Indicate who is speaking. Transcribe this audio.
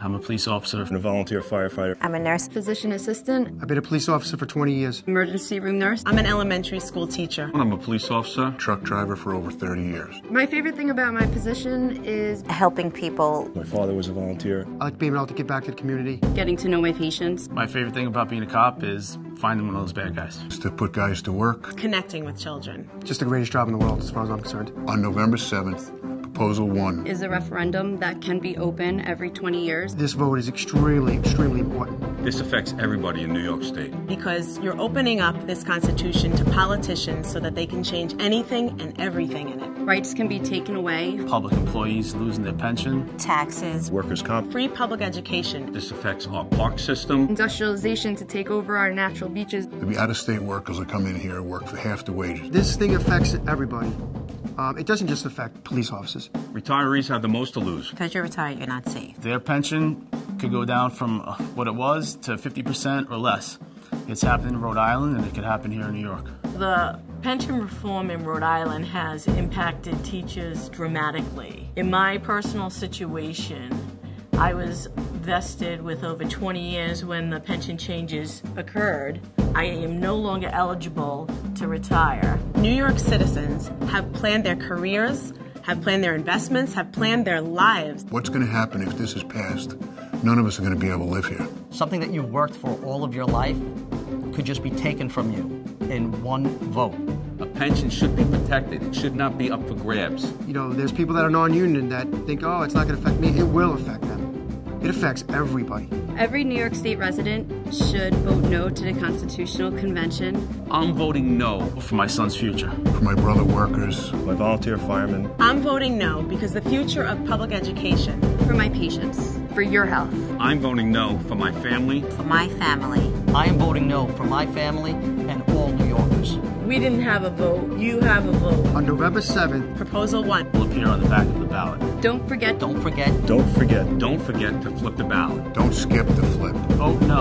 Speaker 1: I'm a police officer
Speaker 2: and a volunteer firefighter.
Speaker 3: I'm a nurse.
Speaker 4: Physician assistant.
Speaker 5: I've been a police officer for 20 years.
Speaker 4: Emergency room nurse.
Speaker 6: I'm an elementary school teacher.
Speaker 7: I'm a police officer.
Speaker 8: Truck driver for over 30 years.
Speaker 4: My favorite thing about my position is
Speaker 3: helping people.
Speaker 2: My father was a volunteer.
Speaker 5: I like being able to give back to the community.
Speaker 4: Getting to know my patients.
Speaker 1: My favorite thing about being a cop is finding one of those bad guys.
Speaker 8: It's to put guys to work.
Speaker 6: Connecting with children.
Speaker 5: Just the greatest job in the world as far as I'm concerned.
Speaker 8: On November 7th, Proposal 1
Speaker 4: is a referendum that can be open every 20 years.
Speaker 5: This vote is extremely, extremely important.
Speaker 7: This affects everybody in New York State.
Speaker 6: Because you're opening up this Constitution to politicians so that they can change anything and everything in it.
Speaker 4: Rights can be taken away.
Speaker 1: Public employees losing their pension.
Speaker 3: Taxes.
Speaker 2: Workers' comp.
Speaker 6: Free public education.
Speaker 7: This affects our park system.
Speaker 4: Industrialization to take over our natural beaches.
Speaker 8: There'll be out-of-state workers that come in here and work for half the wages.
Speaker 5: This thing affects everybody. It doesn't just affect police officers.
Speaker 7: Retirees have the most to lose.
Speaker 3: Because you're retired, you're not safe.
Speaker 1: Their pension could go down from what it was to 50% or less. It's happened in Rhode Island, and it could happen here in New York.
Speaker 9: The pension reform in Rhode Island has impacted teachers dramatically. In my personal situation, I was vested with over 20 years when the pension changes occurred. I am no longer eligible to retire.
Speaker 6: New York citizens have planned their careers, have planned their investments, have planned their lives.
Speaker 8: What's going to happen if this is passed? None of us are going to be able to live here.
Speaker 10: Something that you've worked for all of your life could just be taken from you in one vote.
Speaker 7: A pension should be protected. It should not be up for grabs.
Speaker 5: You know, there's people that are non-union that think, oh, it's not going to affect me. It will affect them. It affects everybody.
Speaker 4: Every New York State resident should vote no to the Constitutional Convention.
Speaker 7: I'm voting no.
Speaker 1: For my son's future.
Speaker 8: For my brother workers.
Speaker 2: My volunteer firemen.
Speaker 6: I'm voting no because the future of public education.
Speaker 4: For my patients. For your health.
Speaker 7: I'm voting no for my family.
Speaker 3: For my family.
Speaker 10: I am voting no for my family and all New Yorkers.
Speaker 9: We didn't have a vote. You have a vote.
Speaker 5: On November 7th,
Speaker 6: Proposal 1
Speaker 1: will appear on the back of the ballot.
Speaker 4: Don't forget.
Speaker 10: Don't forget.
Speaker 2: Don't forget.
Speaker 7: Don't forget to flip the ballot.
Speaker 8: Don't skip the flip.
Speaker 1: Vote no.